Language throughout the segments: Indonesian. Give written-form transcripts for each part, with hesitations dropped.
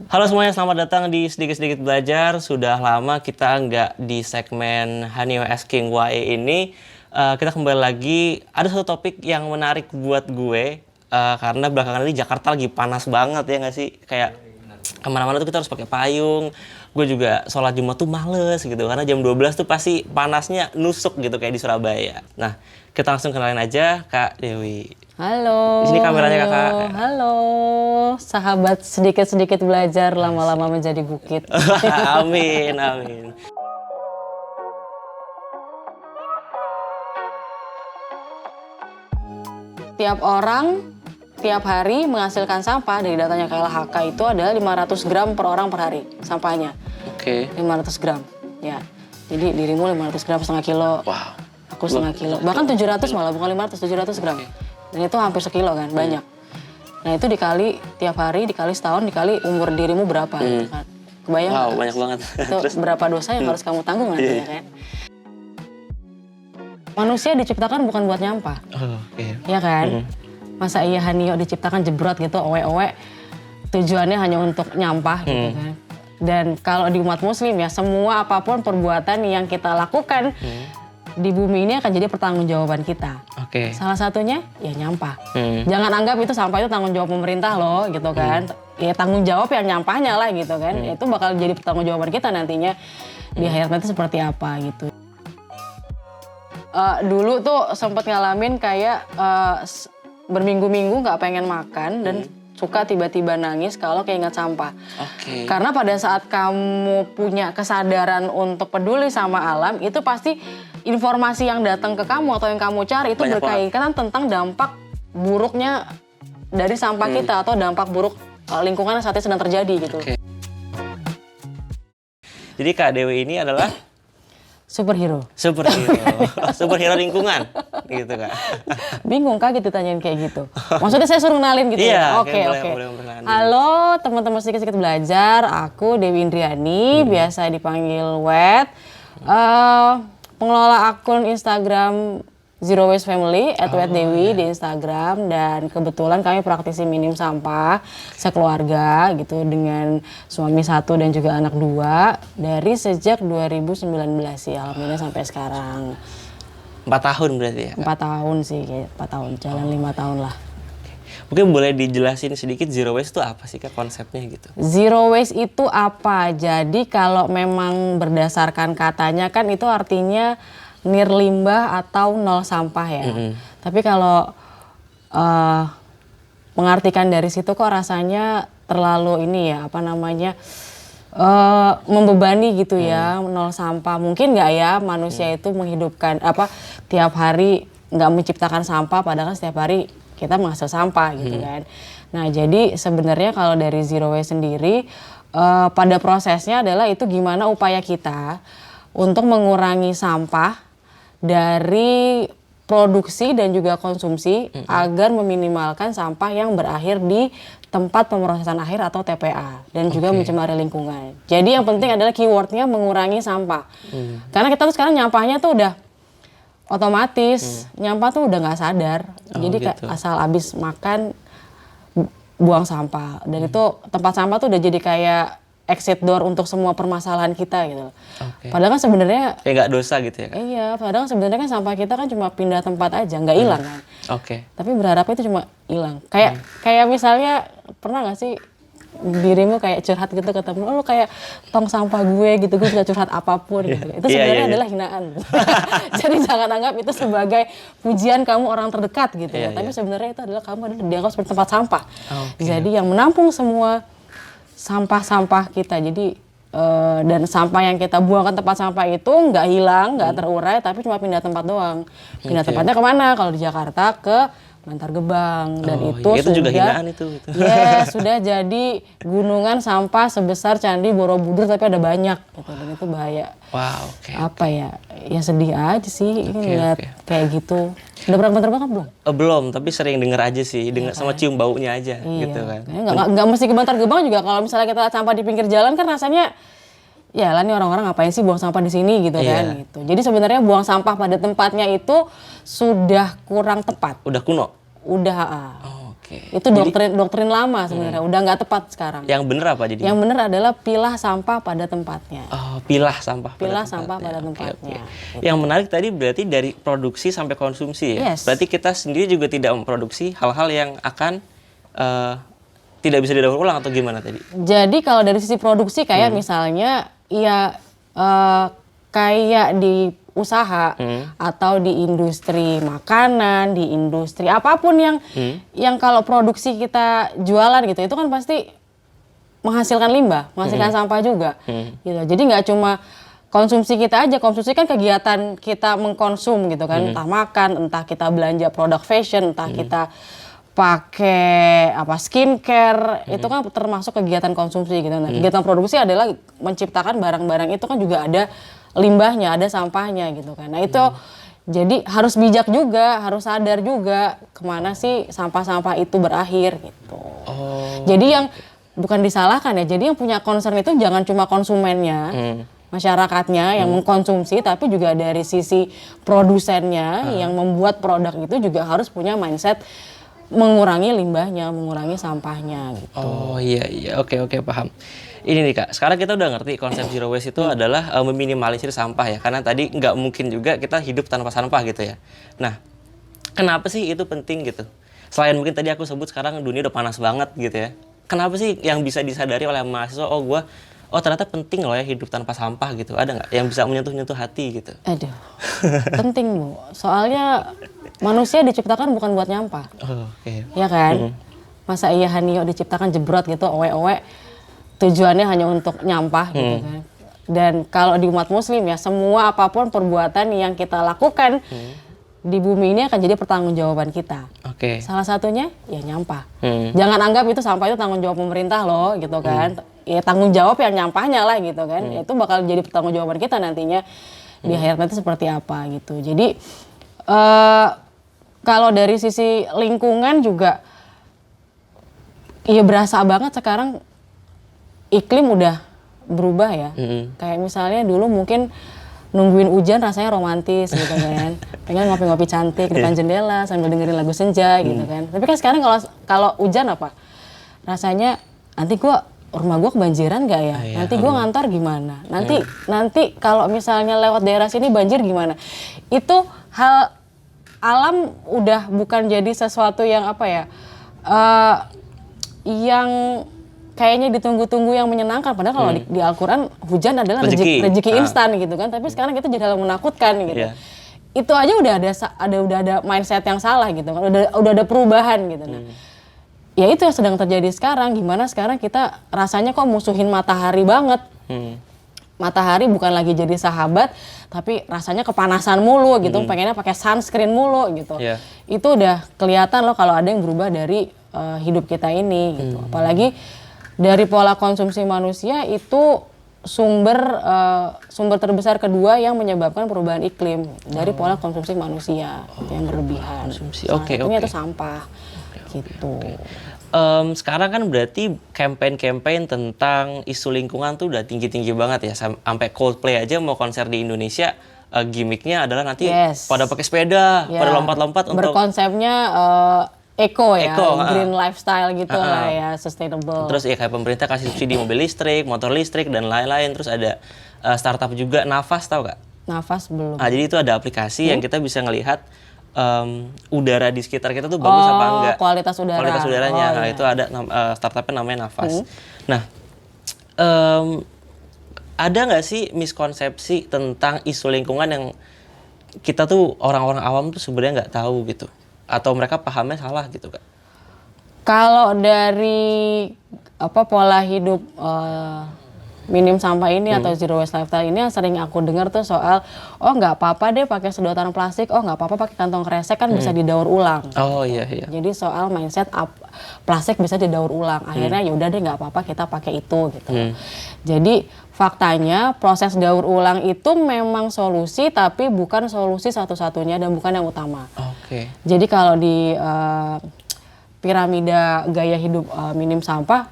Halo semuanya, selamat datang di Sedikit-Sedikit Belajar. Sudah lama kita nggak di segmen Hanyo Asking Why ini. Kita kembali lagi, ada satu topik yang menarik buat gue. Karena belakangan ini Jakarta lagi panas banget ya nggak sih? Kayak kemana-mana tuh kita harus pakai payung. Gue juga sholat Jumat tuh males gitu. Karena jam 12 tuh pasti panasnya nusuk gitu kayak di Surabaya. Nah, kita langsung kenalin aja Kak Dewi. Halo. Di sini kameranya halo, Kakak. Halo, sahabat sedikit-sedikit belajar lama-lama menjadi bukit. Amin, amin. Tiap orang, tiap hari menghasilkan sampah dari datanya KLHK itu adalah 500 gram per orang per hari sampahnya. Oke. 500 gram, ya. Jadi dirimu 500 gram setengah kilo. Wow. Aku setengah kilo. Bahkan 700 malah, bukan 500, 700 gram. Dan itu hampir sekilo kan, banyak. Nah itu dikali tiap hari, dikali setahun, dikali umur dirimu berapa gitu kan. Kebayang Wow, gak? banyak banget. Itu Terus? berapa dosa yang harus kamu tanggung nanti ya kan. Manusia diciptakan bukan buat nyampah, Oke. ya kan? Masa iya Hanyo diciptakan jebrot gitu, owe-owe, tujuannya hanya untuk nyampah gitu kan. Dan kalau di umat muslim ya, semua apapun perbuatan yang kita lakukan di bumi ini akan jadi pertanggungjawaban kita. Oke. Salah satunya ya nyampah. Jangan anggap itu sampah itu tanggung jawab pemerintah loh gitu kan. Ya tanggung jawab yang nyampahnya lah gitu kan. Itu bakal jadi pertanggungjawaban kita nantinya di akhirat nanti seperti apa gitu. Dulu tuh sempat ngalamin kayak berminggu-minggu nggak pengen makan dan suka tiba-tiba nangis kalau keinget sampah. Oke. Karena pada saat kamu punya kesadaran untuk peduli sama alam, itu pasti informasi yang datang ke kamu atau yang kamu cari itu Banyak berkaitan tentang dampak buruknya dari sampah kita atau dampak buruk lingkungan yang saat ini sedang terjadi gitu. Oke. Jadi Kak Dewi ini adalah Superhero. superhero. Superhero lingkungan. Gitu Kak. Bingung kaget ditanyain kayak gitu. Maksudnya saya suruh kenalin gitu Iya, ya? Oke, kayak oke. boleh memperkenalkan diri. Halo teman-teman sedikit-sedikit belajar. Aku Dewi Indriani, biasa dipanggil Wet. Pengelola akun Instagram Zero Waste Family @wetdewi di Instagram, dan kebetulan kami praktisi minim sampah sekeluarga gitu dengan suami 1 dan juga anak 2 dari sejak 2019 sih, alhamdulillah sampai sekarang. 4 tahun berarti ya? 4 tahun sih, kayak 4 tahun, jalan 5 tahun lah. Mungkin boleh dijelasin sedikit zero waste itu apa sih Kak konsepnya gitu? Zero waste itu apa? Jadi kalau memang berdasarkan katanya kan itu artinya nirlimbah atau nol sampah ya. Tapi kalau mengartikan dari situ kok rasanya terlalu ini ya, apa namanya, membebani gitu ya, nol sampah. Mungkin nggak ya manusia itu menghidupkan tiap hari nggak menciptakan sampah, padahal kan setiap hari kita menghasil sampah gitu kan. Nah jadi sebenarnya kalau dari zero waste sendiri pada prosesnya adalah itu gimana upaya kita untuk mengurangi sampah dari produksi dan juga konsumsi agar meminimalkan sampah yang berakhir di tempat pemrosesan akhir atau TPA dan juga mencemari lingkungan. Jadi yang penting adalah keywordnya mengurangi sampah. Karena kita tuh sekarang nyampahnya tuh udah otomatis, nyampah tuh udah nggak sadar. Jadi kayak gitu. asal abis makan buang sampah, dan itu tempat sampah tuh udah jadi kayak exit door untuk semua permasalahan kita gitu. Oke. Padahal kan sebenarnya Kayak nggak dosa gitu ya Kak? iya, padahal sebenarnya kan sampah kita kan cuma pindah tempat aja, nggak hilang kan. Oke. Tapi berharapnya itu cuma hilang. Kayak misalnya pernah nggak sih dirimu kayak curhat gitu ke temen, lu kayak tong sampah gue gitu, gue bisa curhat apapun gitu. Itu sebenarnya Iya. adalah hinaan. Jadi jangan anggap itu sebagai pujian kamu orang terdekat gitu ya. Tapi sebenarnya itu adalah kamu adalah dianggap seperti tempat sampah. Jadi yang menampung semua sampah-sampah kita. Jadi dan sampah yang kita buang ke tempat sampah itu nggak hilang, nggak terurai, tapi cuma pindah tempat doang. Pindah tempatnya kemana? Kalau di Jakarta ke Bantar Gebang, dan itu itu juga hinaan itu. Yes, sudah jadi gunungan sampah sebesar Candi Borobudur, tapi ada banyak gitu, dan itu bahaya. Wow, oke. Apa ya? Ya sedih aja sih ngeliat kayak gitu. Udah pernah ke Bantar Gebang belum? Belum, tapi sering denger aja sih, denger sama cium baunya aja Iya. gitu kan. Nggak mesti ke Bantar Gebang juga, kalau misalnya kita lihat sampah di pinggir jalan kan rasanya ya lah nih orang-orang ngapain sih buang sampah di sini gitu kan gitu. Jadi sebenarnya buang sampah pada tempatnya itu sudah kurang tepat. Udah kuno? Udah Oh, oke. Oke. Itu doktrin lama sebenarnya, udah nggak tepat sekarang. Yang bener apa jadi? Yang bener adalah pilah sampah pada tempatnya. Oh, pilah sampah. Pilah sampah pada tempatnya. Oke. Yang menarik tadi berarti dari produksi sampai konsumsi ya. Yes. Berarti kita sendiri juga tidak memproduksi hal-hal yang akan tidak bisa didaur ulang atau gimana tadi? Jadi kalau dari sisi produksi kayak misalnya ya kayak di usaha atau di industri makanan, di industri apapun yang kalau produksi kita jualan gitu, itu kan pasti menghasilkan limbah, menghasilkan sampah juga. Gitu. Jadi nggak cuma konsumsi kita aja, konsumsi kan kegiatan kita mengkonsum gitu kan, entah makan, entah kita belanja produk fashion, entah kita pakai skincare, itu kan termasuk kegiatan konsumsi gitu. Nah, kegiatan produksi adalah menciptakan barang-barang itu kan juga ada limbahnya, ada sampahnya gitu kan. Nah itu jadi harus bijak juga, harus sadar juga kemana sih sampah-sampah itu berakhir gitu. Jadi yang bukan disalahkan ya, jadi yang punya concern itu jangan cuma konsumennya, masyarakatnya yang mengkonsumsi, tapi juga dari sisi produsennya yang membuat produk itu juga harus punya mindset mengurangi limbahnya, mengurangi sampahnya gitu. Oh iya, oke paham. Ini nih Kak, sekarang kita udah ngerti konsep zero waste itu adalah meminimalisir sampah ya, karena tadi nggak mungkin juga kita hidup tanpa sampah gitu ya. Nah, kenapa sih itu penting gitu? Selain mungkin tadi aku sebut sekarang dunia udah panas banget gitu ya. Kenapa sih yang bisa disadari oleh mahasiswa, ternyata penting loh ya hidup tanpa sampah gitu. Ada nggak yang bisa menyentuh hati gitu? Aduh, penting Bu. Soalnya manusia diciptakan bukan buat nyampah. Oke. Ya kan? Masa iya Hanio diciptakan jebrot gitu, owe-owe, tujuannya hanya untuk nyampah gitu kan. Dan kalau di umat muslim ya, semua apapun perbuatan yang kita lakukan di bumi ini akan jadi pertanggungjawaban kita. Oke. Salah satunya ya nyampah. Jangan anggap itu sampah itu tanggung jawab pemerintah loh gitu kan. Ya tanggung jawab yang nyampahnya lah gitu kan. Itu bakal jadi pertanggungjawaban kita nantinya di akhirat nanti seperti apa gitu. Jadi kalau dari sisi lingkungan juga ya berasa banget sekarang iklim udah berubah ya. Kayak misalnya dulu mungkin nungguin hujan rasanya romantis gitu kan. Pengen ngopi-ngopi cantik depan jendela sambil dengerin lagu senja gitu kan. Tapi kan sekarang kalau hujan apa? Rasanya nanti rumah gua kebanjiran gak ya? Nanti gua ngantor gimana? Nanti kalau misalnya lewat daerah sini banjir gimana? Itu hal alam udah bukan jadi sesuatu yang yang kayaknya ditunggu-tunggu yang menyenangkan. Padahal kalau di Al-Quran hujan adalah rezeki instan gitu kan. Tapi sekarang kita jadi hal menakutkan gitu. Itu aja udah ada mindset yang salah gitu kan. Udah ada perubahan gitu. Nah, ya itu yang sedang terjadi sekarang. Gimana sekarang kita rasanya kok musuhin matahari banget. Matahari bukan lagi jadi sahabat, tapi rasanya kepanasan mulu gitu. Pengennya pakai sunscreen mulu gitu. Itu udah kelihatan loh kalau ada yang berubah dari hidup kita ini gitu. Apalagi dari pola konsumsi manusia itu sumber terbesar kedua yang menyebabkan perubahan iklim dari pola konsumsi manusia yang berlebihan. Oke. Itu sampah gitu. Sekarang kan berarti campaign tentang isu lingkungan tuh udah tinggi-tinggi banget ya. Sampai Coldplay aja mau konser di Indonesia, gimmicknya adalah nanti pada pakai sepeda, pada lompat-lompat untuk berkonsepnya eco, green lifestyle gitu lah ya, sustainable. Terus ya kayak pemerintah kasih subsidi mobil listrik, motor listrik dan lain-lain. Terus ada startup juga, Nafas, tahu nggak? Nafas belum. Jadi itu ada aplikasi yang kita bisa ngelihat udara di sekitar kita tuh bagus apa enggak. Kualitas udara. Kualitas udaranya. Itu ada startupnya namanya Nafas. Nah, ada nggak sih miskonsepsi tentang isu lingkungan yang kita tuh orang-orang awam tuh sebenarnya nggak tahu gitu? Atau mereka pahamnya salah gitu Kak? Kalau dari pola hidup minim sampah ini atau zero waste lifestyle ini yang sering aku dengar tuh soal nggak apa-apa deh pakai sedotan plastik, nggak apa-apa pakai kantong kresek kan bisa didaur ulang. Iya. Jadi soal mindset plastik bisa didaur ulang. Akhirnya ya udah deh nggak apa-apa kita pakai itu gitu. Jadi faktanya proses daur ulang itu memang solusi tapi bukan solusi satu-satunya dan bukan yang utama. Jadi kalau di piramida gaya hidup minim sampah,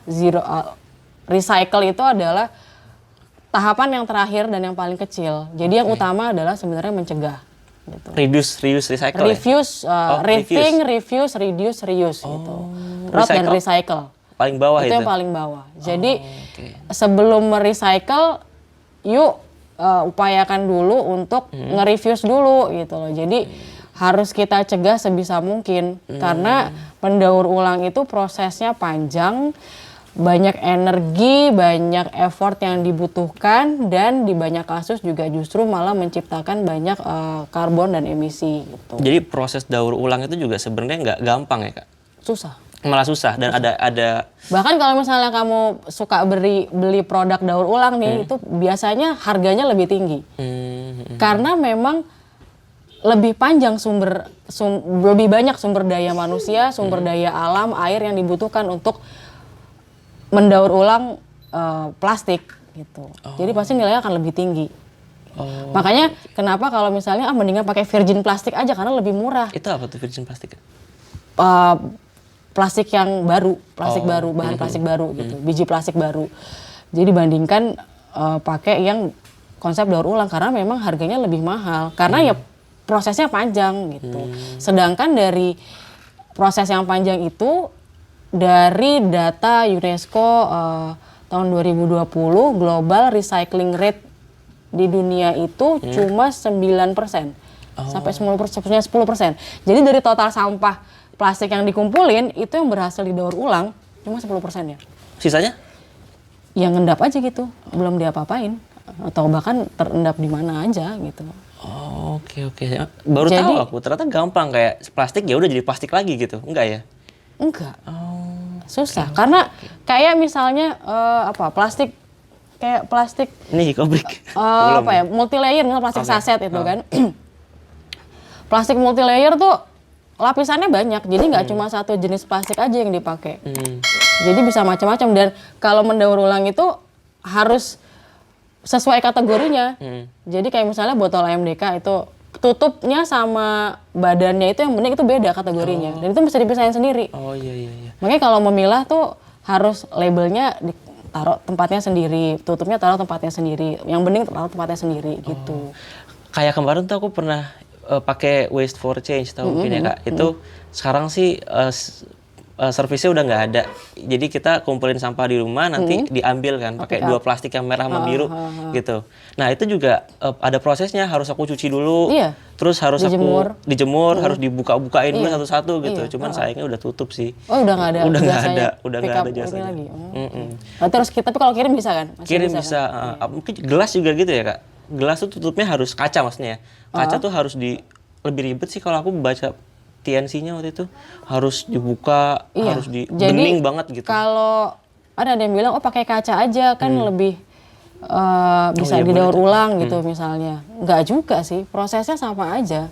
recycle itu adalah tahapan yang terakhir dan yang paling kecil. Jadi yang utama adalah sebenarnya mencegah. gitu. Reduce, recycle ya? Rethink, refuse, reduce, reuse gitu. Road dan recycle. Paling bawah itu? Itu yang paling bawah. Jadi sebelum merecycle, yuk upayakan dulu untuk nge-refuse dulu gitu loh. Jadi harus kita cegah sebisa mungkin karena pendaur ulang itu prosesnya panjang, banyak energi, banyak effort yang dibutuhkan, dan di banyak kasus juga justru malah menciptakan banyak karbon dan emisi gitu. Jadi proses daur ulang itu juga sebenarnya nggak gampang ya Kak? Susah. Malah susah dan ada Bahkan kalau misalnya kamu suka beli produk daur ulang nih, itu biasanya harganya lebih tinggi. Karena memang lebih panjang lebih banyak sumber daya manusia, sumber daya alam, air yang dibutuhkan untuk mendaur ulang plastik gitu. Jadi pasti nilainya akan lebih tinggi. Makanya kenapa kalau misalnya mendingan pakai virgin plastik aja karena lebih murah. Itu apa tuh virgin plastik? Plastik yang baru, bahan plastik baru gitu, biji plastik baru. Jadi bandingkan pakai yang konsep daur ulang karena memang harganya lebih mahal karena ya prosesnya panjang gitu. Sedangkan dari proses yang panjang itu, dari data UNESCO tahun 2020, global recycling rate di dunia itu cuma 9%. Sampai 10%. Jadi dari total sampah plastik yang dikumpulin, itu yang berhasil didaur ulang cuma 10% ya. Sisanya? Yang ngendap aja gitu, belum diapa-apain. Atau bahkan terendap di mana aja gitu. Oke. Baru tahu aku, ternyata gampang kayak plastik ya udah jadi plastik lagi gitu. Enggak ya? Enggak. Susah karena kayak misalnya plastik nih kobrik multi layer, misal plastik saset itu kan. Plastik multi layer tuh lapisannya banyak, jadi nggak cuma satu jenis plastik aja yang dipakai. Jadi bisa macam-macam, dan kalau mendaur ulang itu harus sesuai kategorinya. Jadi kayak misalnya botol AMDK itu tutupnya sama badannya itu yang penting itu beda kategorinya, dan itu bisa dipisahin sendiri. Iya. Makanya kalau memilah tuh harus labelnya ditaruh tempatnya sendiri, tutupnya taruh tempatnya sendiri, yang bening taruh tempatnya sendiri gitu. Kayak kemarin tuh aku pernah pakai Waste for Change, tahu mungkin ya Kak. Itu sekarang sih servisnya udah nggak ada. Jadi kita kumpulin sampah di rumah, nanti diambil kan pakai 2 plastik yang merah sama biru gitu. Nah itu juga ada prosesnya, harus aku cuci dulu, terus harus dijemur. aku dijemur, harus dibuka-bukain dulu satu-satu gitu. Cuman sayangnya udah tutup sih. Udah nggak ada. Udah nggak ada jasanya. Terus tapi kalau kirim bisa kan? Kirim bisa. Mungkin gelas juga gitu ya Kak. Gelas tuh tutupnya harus kaca maksudnya. Kaca tuh harus lebih ribet sih kalau aku baca TNC-nya waktu itu, harus dibuka, harus bening banget gitu. Kalau ada yang bilang pakai kaca aja kan lebih bisa didaur ulang gitu misalnya. Enggak juga sih, prosesnya sama aja.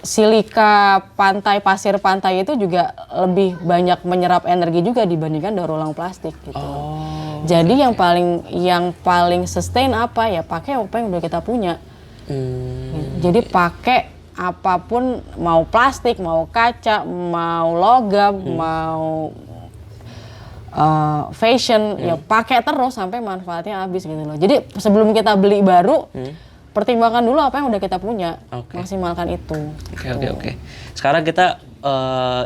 Silika pantai, pasir pantai itu juga lebih banyak menyerap energi juga dibandingkan daur ulang plastik gitu. Jadi yang paling sustain apa ya, pakai apa yang udah kita punya. Jadi pakai apapun, mau plastik, mau kaca, mau logam, mau fashion, ya pakai terus sampai manfaatnya habis gitu loh. Jadi sebelum kita beli baru, pertimbangkan dulu apa yang udah kita punya, maksimalkan itu. Oke. Sekarang kita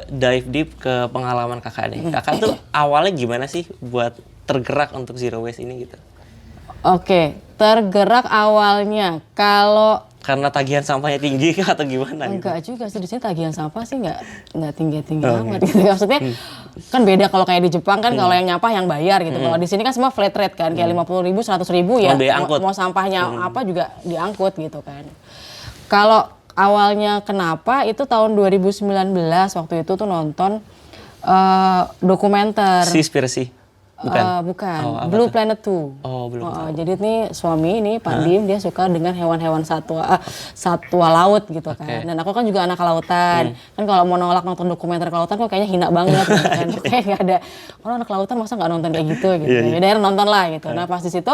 dive deep ke pengalaman Kakak nih. Kakak tuh awalnya gimana sih buat tergerak untuk zero waste ini gitu? Oke, tergerak awalnya karena tagihan sampahnya tinggi atau gimana? Enggak juga sih, di sini tagihan sampah sih nggak tinggi amat gitu. Maksudnya kan beda kalau kayak di Jepang kan, kalau yang nyampah yang bayar gitu. Kalau di sini kan semua flat rate kan, kayak 50.000, 100.000 ya. Mau sampahnya apa juga diangkut gitu kan. Kalau awalnya kenapa itu tahun 2019 waktu itu tuh nonton dokumenter. Seaspiracy. Bukan. Blue Planet 2. Blue Planet. Jadi nih suami ini Pak Dim, dia suka dengan hewan-hewan satwa laut gitu kan. Dan aku kan juga anak kelautan. Kan kalau mau nolak nonton dokumenter kelautan kok kayaknya hina banget gitu kan. Kayak nggak ada orang anak kelautan masa nggak nonton kayak gitu gitu. Jadi nonton lah gitu. Nah pas di situ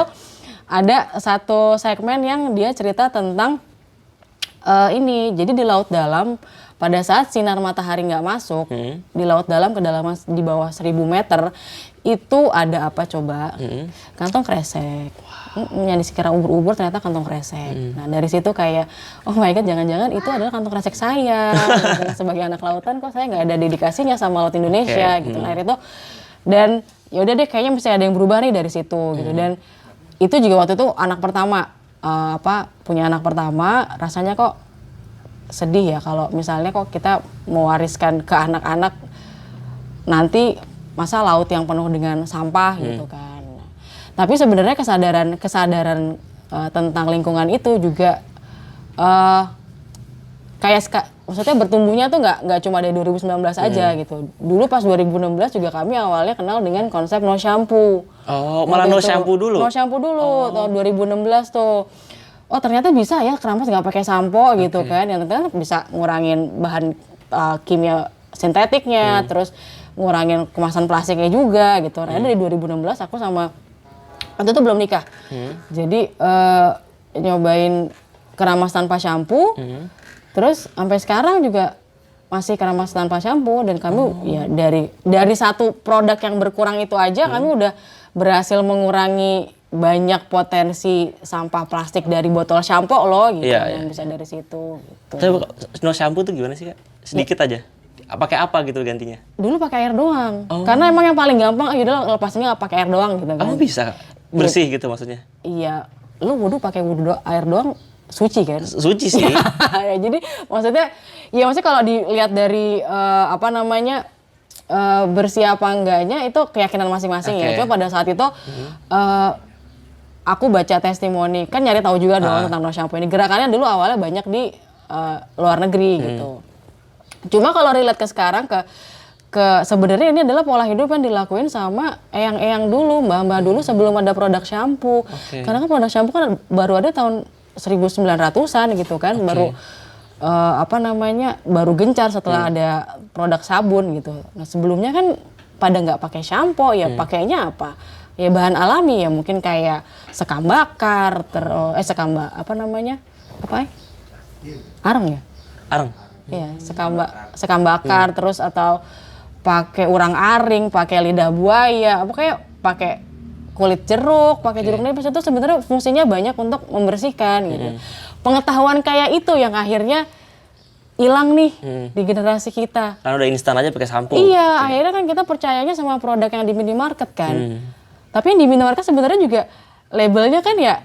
ada satu segmen yang dia cerita tentang ini. Jadi di laut dalam pada saat sinar matahari nggak masuk di laut dalam kedalaman di bawah 1000 meter itu ada apa coba? Kantong kresek. Yang dikira ubur-ubur ternyata kantong kresek. Nah dari situ kayak oh my god jangan-jangan itu adalah kantong kresek saya. Gitu. Sebagai anak lautan kok saya nggak ada dedikasinya sama laut Indonesia gitu. Nah itu dan ya udah deh kayaknya mesti ada yang berubah nih dari situ gitu. Dan itu juga waktu itu anak pertama punya anak pertama rasanya kok sedih ya kalau misalnya kok kita mewariskan ke anak-anak nanti masa laut yang penuh dengan sampah gitu kan. Tapi sebenarnya kesadaran tentang lingkungan itu juga maksudnya bertumbuhnya tuh nggak cuma dari 2019 aja gitu. Dulu pas 2016 juga kami awalnya kenal dengan konsep no shampoo. Oh, malah no shampoo dulu? No shampoo dulu, tahun 2016 tuh. Oh ternyata bisa ya keramas nggak pakai sampo gitu kan. Yang ternyata bisa ngurangin bahan kimia sintetiknya, terus ngurangin kemasan plastiknya juga gitu. Karena dari 2016 aku sama waktu itu belum nikah. Jadi nyobain keramas tanpa shampoo. Terus sampai sekarang juga masih keramas tanpa shampoo dan kami ya dari satu produk yang berkurang itu aja kami udah berhasil mengurangi banyak potensi sampah plastik dari botol shampoo loh gitu yang bisa dari situ gitu. Tapi no shampoo tuh gimana sih Kak? Sedikit aja. Pakai apa gitu gantinya? Dulu pakai air doang. Karena emang yang paling gampang udah lepasinnya pakai air doang gitu kan. Oh bisa bersih gitu maksudnya? Iya. Lu pakai air doang suci kan? Suci sih. Ya, jadi maksudnya kalau dilihat dari bersih apa enggaknya itu keyakinan masing-masing ya. Cuma pada saat itu aku baca testimoni, kan nyari tahu juga dong tentang no shampoo ini. Gerakannya dulu awalnya banyak di luar negeri gitu. Cuma kalau relate ke sekarang ke sebenarnya ini adalah pola hidup yang dilakuin sama eyang-eyang dulu, mbak-mbak dulu sebelum ada produk shampoo. Karena kan produk shampoo kan baru ada tahun 1900-an gitu kan, baru baru gencar setelah ada produk sabun gitu. Nah sebelumnya kan pada nggak pakai shampoo ya pakainya apa? Ya bahan alami ya mungkin kayak sekam bakar, arang ya? Arang. Iya, sekam bakar terus atau pakai urang aring, pakai lidah buaya, pokoknya pakai kulit jeruk, pakai jeruk nipis itu sebenarnya fungsinya banyak untuk membersihkan gitu. Pengetahuan kayak itu yang akhirnya hilang nih di generasi kita. Karena udah instan aja pakai sampo. Iya, akhirnya kan kita percayanya sama produk yang di minimarket kan. Tapi yang di minimarket sebenarnya juga labelnya kan ya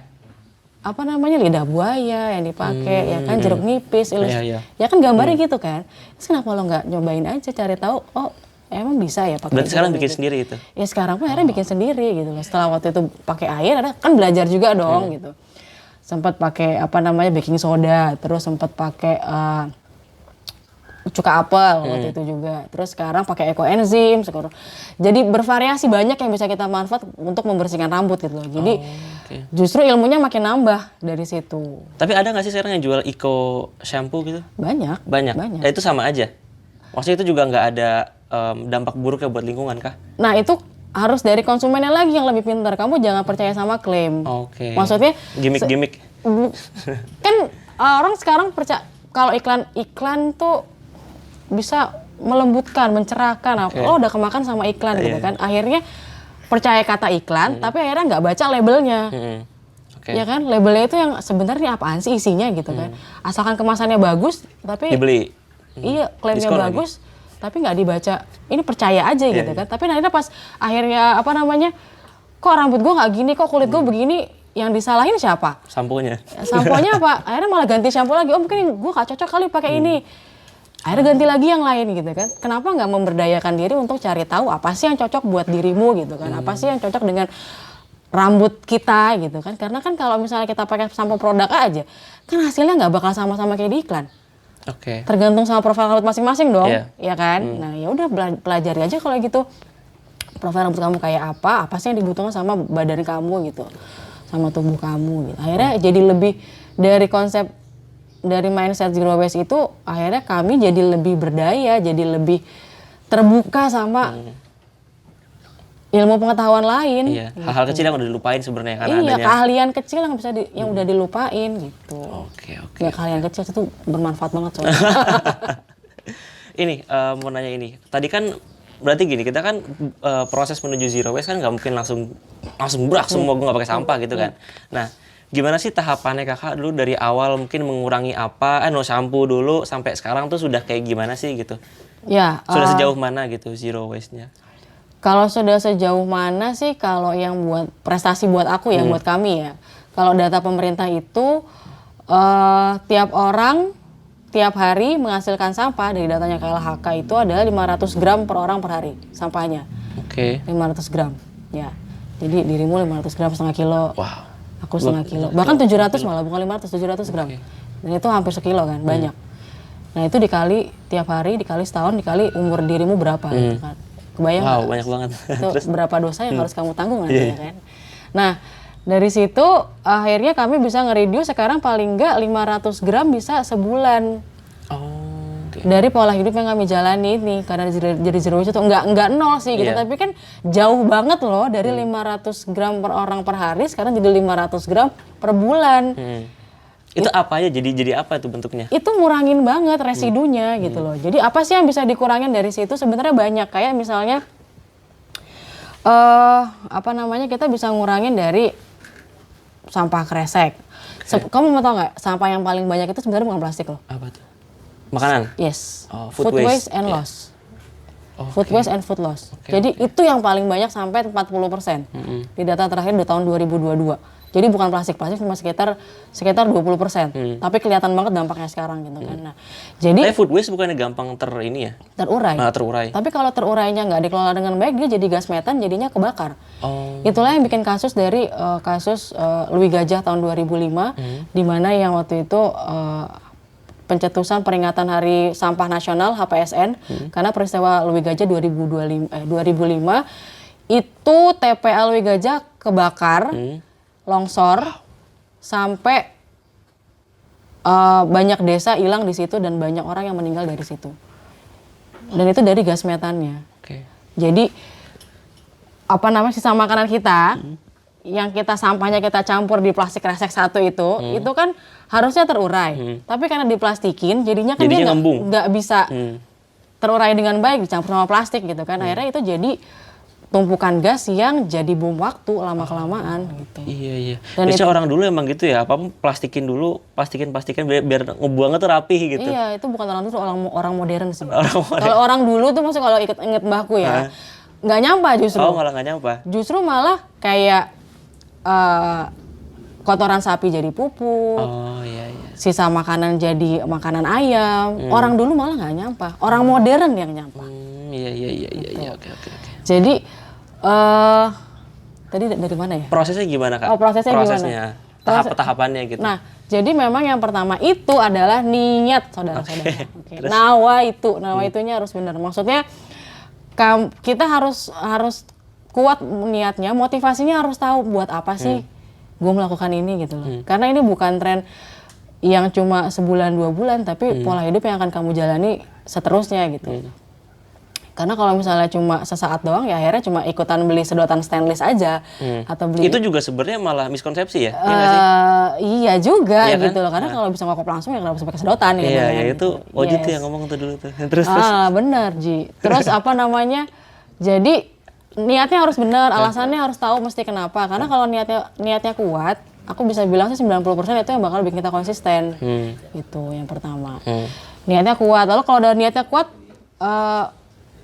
lidah buaya yang dipakai, ya kan jeruk nipis, ya kan gambarnya gitu kan. Terus kenapa lo nggak nyobain aja cari tahu? Oh emang bisa ya pakai. Berarti sekarang bikin sendiri itu? Ya sekarang pun akhirnya bikin sendiri gitu loh. Setelah waktu itu pakai air, kan belajar juga dong gitu. Sempat pakai baking soda, terus sempat pakai cuka apel waktu itu juga. Terus sekarang pakai ekoenzim. Jadi bervariasi banyak yang bisa kita manfaat untuk membersihkan rambut gitu loh. Jadi justru ilmunya makin nambah dari situ. Tapi ada nggak sih sekarang yang jual eco shampoo gitu? Banyak. Nah, itu sama aja? Maksudnya itu juga nggak ada dampak buruknya buat lingkungan kah? Nah itu harus dari konsumennya lagi yang lebih pintar. Kamu jangan percaya sama klaim. Maksudnya gimmick. Kan orang sekarang percaya kalau iklan tuh bisa melembutkan, mencerahkan. Oh udah kemakan sama iklan gitu kan. Akhirnya percaya kata iklan, tapi akhirnya nggak baca labelnya. Ya kan, labelnya itu yang sebenarnya apaan sih isinya gitu kan. Asalkan kemasannya bagus, tapi dibeli. Iya, klaimnya bagus, tapi nggak dibaca. Ini percaya aja gitu kan. Tapi nanti pas akhirnya kok rambut gue nggak gini, kok kulit gue begini, yang disalahin siapa? Samponya. Samponya apa? Akhirnya malah ganti shampoo lagi. Oh mungkin gue nggak cocok kali pakai ini. Akhirnya ganti lagi yang lain gitu kan. Kenapa nggak memberdayakan diri untuk cari tahu apa sih yang cocok buat dirimu gitu kan. Apa sih yang cocok dengan rambut kita gitu kan. Karena kan kalau misalnya kita pakai sampo produk aja, kan hasilnya nggak bakal sama-sama kayak di iklan. Tergantung sama profil rambut masing-masing dong, ya kan. Nah ya udah pelajari aja kalau gitu. Profil rambut kamu kayak apa sih yang dibutuhkan sama badan kamu gitu. Sama tubuh kamu gitu. Akhirnya jadi lebih dari konsep dari mindset zero waste itu akhirnya kami jadi lebih berdaya, jadi lebih terbuka sama ilmu pengetahuan lain. Iya, gitu. Hal-hal kecil yang udah dilupain sebenarnya karena adanya. Iya, keahlian kecil yang bisa yang udah dilupain gitu. Oke. Ya keahlian kecil itu bermanfaat banget soalnya. Ini mau nanya ini. Tadi kan berarti gini, kita kan proses menuju zero waste kan nggak mungkin langsung brak semua gue nggak pakai sampah gitu kan. Nah, gimana sih tahapannya kakak dulu dari awal mungkin mengurangi apa? No shampoo dulu sampai sekarang tuh sudah kayak gimana sih gitu? Ya, Sudah sejauh mana gitu zero waste-nya? kalau sudah sejauh mana sih kalau yang buat prestasi buat aku ya, buat kami ya. Kalau data pemerintah itu tiap orang tiap hari menghasilkan sampah dari datanya KLHK itu adalah 500 gram per orang per hari sampahnya. Oke. 500 gram. Ya. Jadi dirimu 500 gram setengah kilo. Wow. Aku setengah kilo. Bahkan 700 malah, bukan 500, 700 gram. Dan itu hampir sekilo kan, banyak. Nah itu dikali tiap hari, dikali setahun, dikali umur dirimu berapa gitu kan. Kebayang Wow, nggak? banyak banget. Itu berapa dosa yang harus kamu tanggung nanti ya kan. Nah dari situ akhirnya kami bisa nge-reduce sekarang paling nggak 500 gram bisa sebulan. Oh, oke. Dari pola hidup yang kami jalani ini, karena jadi zero waste itu nggak nol sih gitu, Iya. tapi kan jauh banget loh dari 500 gram per orang per hari sekarang jadi 500 gram per bulan. Itu apa aja? Jadi apa itu bentuknya? Itu ngurangin banget residunya gitu loh. Jadi apa sih yang bisa dikurangin dari situ? Sebenarnya banyak, kayak misalnya kita bisa ngurangin dari sampah kresek. Kamu mau tau nggak sampah yang paling banyak itu sebenarnya bukan plastik loh. Apa tuh? Makanan? Yes. Oh, food waste and loss. Food waste and food loss. Jadi itu yang paling banyak sampai 40% di data terakhir di tahun 2022. Jadi bukan plastik cuma sekitar 20%. Tapi kelihatan banget dampaknya sekarang gitu kan. Nah, jadi Food waste bukannya gampang terurai. terurai. Tapi kalau terurainya nggak dikelola dengan baik, dia jadi gas metan, jadinya kebakar. Oh. Itulah yang bikin kasus dari kasus Louis Gajah tahun 2005, di mana yang waktu itu pencetusan peringatan Hari Sampah Nasional HPSN karena peristiwa Louis Gajah 2005 itu TPA Louis Gajah kebakar, longsor, sampai banyak desa hilang di situ dan banyak orang yang meninggal dari situ. Dan itu dari gas metannya. Oke. Jadi sisa makanan kita yang kita sampahnya kita campur di plastik kresek satu itu kan harusnya terurai. Tapi karena diplastikin jadinya kan Jadinya dia nggak bisa terurai dengan baik, dicampur sama plastik gitu kan. Akhirnya itu jadi tumpukan gas yang jadi bom waktu lama-kelamaan gitu. Iya. Dan Biasanya orang dulu emang gitu ya, apapun plastikin dulu, plastikin biar ngebuangnya tuh rapih gitu. Iya, itu bukan orang dulu, orang modern sih. Orang modern. Kalau orang dulu tuh maksudnya kalau inget mbahku ya, nggak nyampah justru. Oh, malah nggak nyampah. Justru malah kayak kotoran sapi jadi pupuk. Oh, iya. Sisa makanan jadi makanan ayam. Orang dulu malah nggak nyampah. Orang modern yang nyampah. Iya. Oke. Jadi tadi dari mana ya? Prosesnya gimana, Kak? Oh, prosesnya gimana? Tahapannya gitu. Nah, jadi memang yang pertama itu adalah niat, saudara-saudara. Oke. Nawa itunya harus benar. Maksudnya kita harus kuat niatnya, motivasinya harus tahu buat apa sih gue melakukan ini gitu loh. Karena ini bukan tren yang cuma sebulan 2 bulan, tapi pola hidup yang akan kamu jalani seterusnya gitu. Karena kalau misalnya cuma sesaat doang ya akhirnya cuma ikutan beli sedotan stainless aja atau beli itu juga sebenarnya malah miskonsepsi ya? Iya nggak sih? Iya juga Iya gitu kan? loh. Karena kalau bisa ngokop langsung ya kenapa harus pakai sedotan gitu. Iya, kan. itu Oji tuh Yes. yang ngomong tuh dulu tuh. Terus. Benar Ji. Terus jadi niatnya harus benar, alasannya harus tahu mesti kenapa. Karena kalau niatnya kuat, aku bisa bilang sih 90% itu yang bakal bikin kita konsisten. Itu yang pertama. Niatnya kuat. Lalu kalau udah niatnya kuat,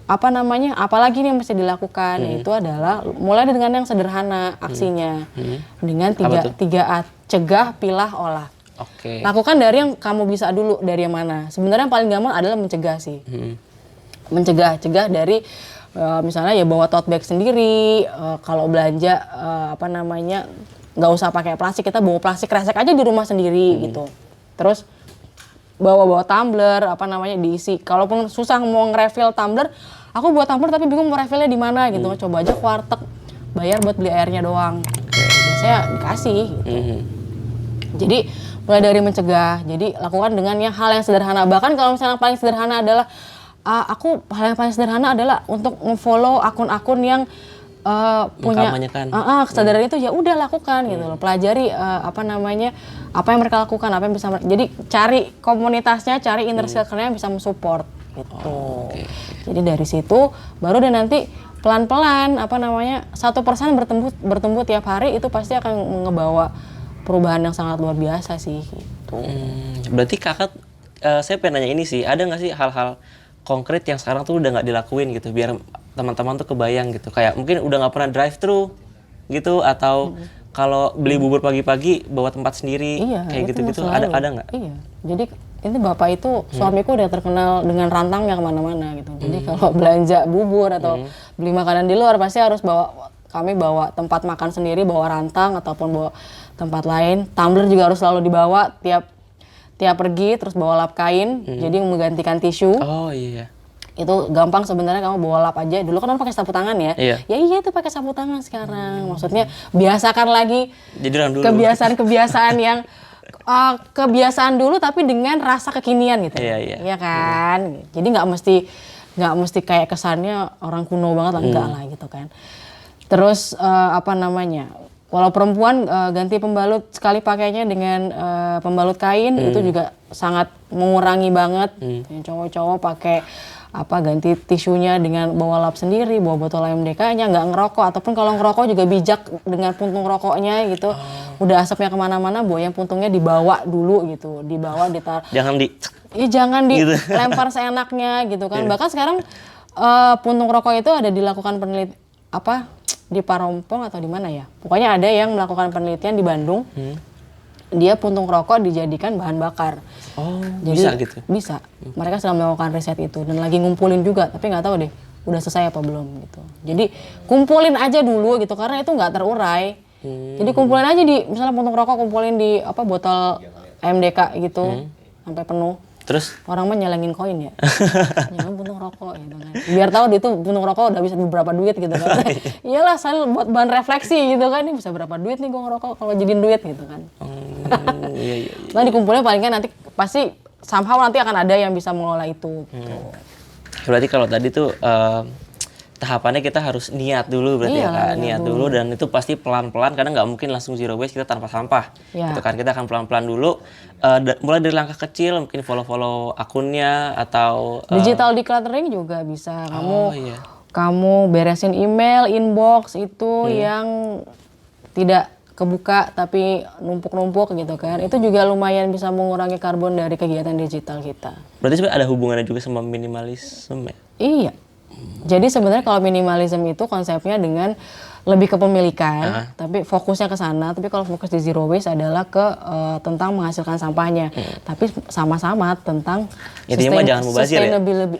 apalagi nih yang mesti dilakukan, itu adalah mulai dengan yang sederhana aksinya. Dengan 3A, cegah, pilah, olah. Oke. Lakukan dari yang kamu bisa dulu, dari yang mana. Sebenarnya yang paling gampang adalah mencegah sih. Cegah dari misalnya ya bawa tote bag sendiri, kalau belanja nggak usah pakai plastik, kita bawa plastik kresek aja di rumah sendiri gitu. Terus bawa tumbler diisi. Kalaupun susah mau nge-refill tumbler, aku buat tumbler tapi bingung mau refillnya di mana gitu. Coba aja ke warteg, bayar buat beli airnya doang. Biasanya dikasih gitu. Jadi mulai dari mencegah. Jadi lakukan dengan hal yang sederhana. Bahkan kalau misalnya paling sederhana adalah hal yang paling sederhana adalah untuk nge-follow akun-akun yang punya kesadaran itu, ya udah lakukan gitu loh. Pelajari apa yang mereka lakukan, apa yang bisa jadi cari komunitasnya, cari inner circle-nya yang bisa mensupport gitu. Jadi dari situ baru deh nanti pelan-pelan 1% bertumbuh tiap hari itu pasti akan ngebawa perubahan yang sangat luar biasa sih gitu. Berarti kakak, saya pengen nanya ini sih, ada nggak sih hal-hal konkret yang sekarang tuh udah nggak dilakuin gitu, biar teman-teman tuh kebayang gitu, kayak mungkin udah nggak pernah drive thru gitu, atau kalau beli bubur pagi-pagi bawa tempat sendiri, kayak gitu-gitu, ada nggak? Iya, jadi ini bapak itu suamiku udah terkenal dengan rantangnya kemana-mana gitu. Jadi kalau belanja bubur atau beli makanan di luar pasti harus kami bawa tempat makan sendiri, bawa rantang ataupun bawa tempat lain. Tumbler juga harus selalu dibawa tiap pergi, terus bawa lap kain, jadi menggantikan tisu. Oh iya. Itu gampang sebenarnya, kamu bawa lap aja. Dulu kan orang pakai sapu tangan ya. Iya. Ya iya itu pakai sapu tangan sekarang. Maksudnya biasakan lagi Jadi dulu. kebiasaan-kebiasaan yang kebiasaan dulu tapi dengan rasa kekinian gitu. Iya. Iya kan? Jadi nggak mesti kayak kesannya orang kuno banget lah, enggak lah gitu kan. Terus kalau perempuan ganti pembalut sekali pakainya dengan pembalut kain itu juga sangat mengurangi banget. Yang cowok-cowok pakai ganti tisunya dengan bawa lap sendiri, bawa botol MDK-nya, nggak ngerokok, ataupun kalau ngerokok juga bijak dengan puntung rokoknya gitu. Udah asapnya kemana-mana, bawa yang puntungnya dibawa dulu gitu, jangan dilempar seenaknya gitu kan. Bahkan sekarang puntung rokok itu ada dilakukan di Parompong atau di mana ya, pokoknya ada yang melakukan penelitian di Bandung. Dia puntung rokok dijadikan bahan bakar. Jadi, bisa gitu? Bisa. Mereka sedang melakukan riset itu dan lagi ngumpulin juga, tapi nggak tahu deh udah selesai apa belum gitu. Jadi kumpulin aja dulu gitu, karena itu nggak terurai. Jadi kumpulin aja misalnya puntung rokok kumpulin di botol MDK gitu sampai penuh. Terus? Orang mah nyelengin koin ya. Nyelengin puntung rokok gitu kan. Biar tahu dia tuh puntung rokok udah bisa berapa duit gitu kan. Iyalah, saya buat bahan refleksi gitu kan. Ini bisa berapa duit nih gua ngerokok kalau jadiin duit gitu kan. Iya. Nah dikumpulnya paling kan nanti pasti somehow nanti akan ada yang bisa mengelola itu gitu. Berarti kalau tadi tuh tahapannya kita harus niat dulu berarti niat dulu, dan itu pasti pelan-pelan karena nggak mungkin langsung zero waste kita tanpa sampah. Gitu kan, kita akan pelan-pelan dulu, mulai dari langkah kecil, mungkin follow akunnya atau digital decluttering juga bisa. Kamu beresin email, inbox itu yang tidak kebuka tapi numpuk-numpuk gitu kan. Itu juga lumayan bisa mengurangi karbon dari kegiatan digital kita. Berarti sebenarnya ada hubungannya juga sama minimalisme ya? Iya. Jadi sebenarnya kalau minimalism itu konsepnya dengan lebih kepemilikan, tapi fokusnya ke sana. Tapi kalau fokus di zero waste adalah tentang menghasilkan sampahnya. Tapi sama-sama tentang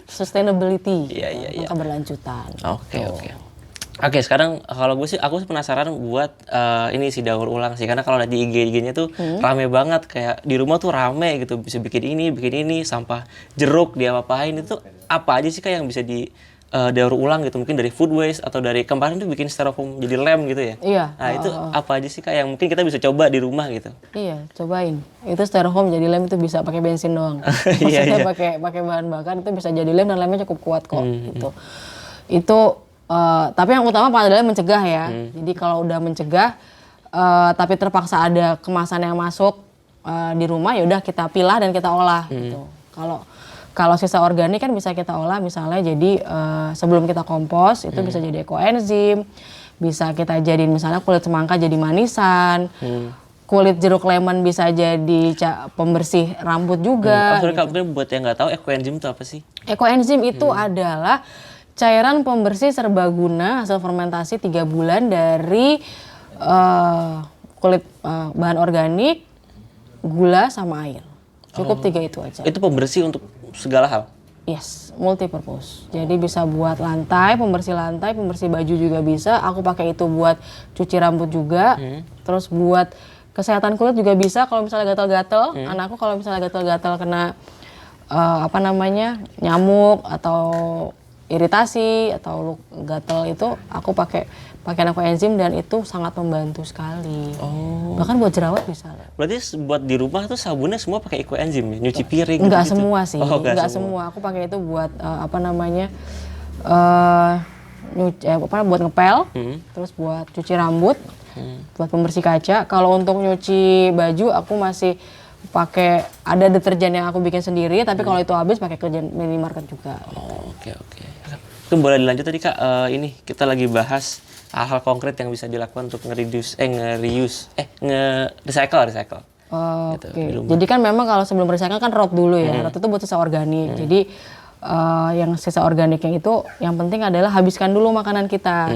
sustainability, keberlanjutan. Oke, sekarang kalau aku penasaran buat ini sih daur ulang sih, karena kalau di IG-nya tuh rame banget, kayak di rumah tuh rame gitu, bisa bikin ini, sampah jeruk diapa-apain, itu apa aja sih Kak yang bisa di daur ulang gitu, mungkin dari food waste atau dari kemarin tuh bikin styrofoam jadi lem gitu ya. Iya. Nah itu apa aja sih Kak yang mungkin kita bisa coba di rumah gitu? Iya, cobain. Itu styrofoam jadi lem itu bisa pakai bensin doang. Maksudnya pakai bahan bakar itu bisa jadi lem dan lemnya cukup kuat kok gitu. Itu tapi yang utama adalah mencegah ya. Jadi kalau udah mencegah tapi terpaksa ada kemasan yang masuk di rumah, ya udah kita pilah dan kita olah gitu. Kalau sisa organik kan bisa kita olah misalnya jadi sebelum kita kompos itu bisa jadi ekoenzim, bisa kita jadiin misalnya kulit semangka jadi manisan, kulit jeruk lemon bisa jadi pembersih rambut juga. Kak, buat yang nggak tahu ekoenzim itu apa sih? Ekoenzim itu adalah cairan pembersih serbaguna hasil fermentasi 3 bulan dari kulit bahan organik, gula sama air. Cukup 3 itu aja. Itu pembersih untuk segala hal? Yes, multi-purpose. Jadi bisa buat lantai, pembersih baju juga bisa. Aku pakai itu buat cuci rambut juga. Terus buat kesehatan kulit juga bisa. Kalau misalnya gatal-gatal, anakku kalau misalnya gatal-gatal kena nyamuk atau iritasi atau gatal itu, aku pakai ekoenzim dan itu sangat membantu sekali. Bahkan buat jerawat bisa. Berarti buat di rumah tuh sabunnya semua pakai ekoenzim ya? Nyuci piring? Enggak gitu? Semua sih, enggak semua. Aku pakai itu buat buat ngepel, terus buat cuci rambut, buat pembersih kaca. Kalau untuk nyuci baju aku masih pakai ada deterjen yang aku bikin sendiri, tapi kalau itu habis pakai ke minimarket juga. Oh, oke. Mungkin boleh dilanjut tadi Kak, ini kita lagi bahas hal-hal konkret yang bisa dilakukan untuk nge-recycle. Oke. Jadi kan memang kalau sebelum recycle kan rot dulu ya. Rot itu buat sisa organik. Jadi yang sisa organiknya itu yang penting adalah habiskan dulu makanan kita.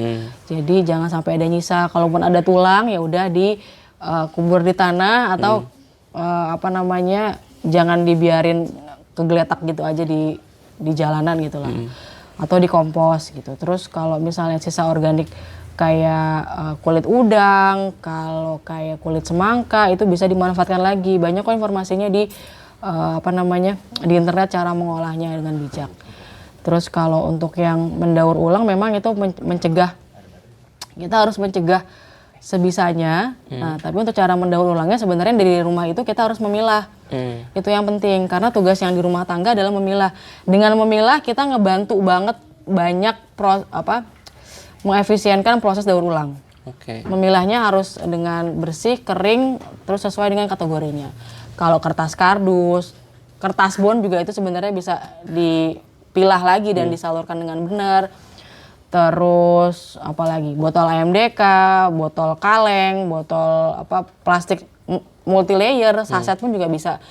Jadi jangan sampai ada nyisa. Kalaupun ada tulang ya udah kubur di tanah atau jangan dibiarin kegeletak gitu aja di jalanan gitu lah. Atau dikompos gitu. Terus kalau misalnya sisa organik kayak kulit udang, kalau kayak kulit semangka itu bisa dimanfaatkan lagi. Banyak kok informasinya di di internet cara mengolahnya dengan bijak. Terus kalau untuk yang mendaur ulang memang itu mencegah, kita harus mencegah sebisanya. Nah, tapi untuk cara mendaur ulangnya sebenarnya dari rumah itu kita harus memilah. Itu yang penting karena tugas yang di rumah tangga adalah memilah. Dengan memilah kita ngebantu banget banyak mengefisienkan proses daur ulang. Memilahnya harus dengan bersih, kering, terus sesuai dengan kategorinya. Kalau kertas kardus, kertas bond juga itu sebenarnya bisa dipilah lagi dan disalurkan dengan benar. Terus apalagi botol AMDK, botol kaleng, botol plastik multilayer, saset pun juga bisa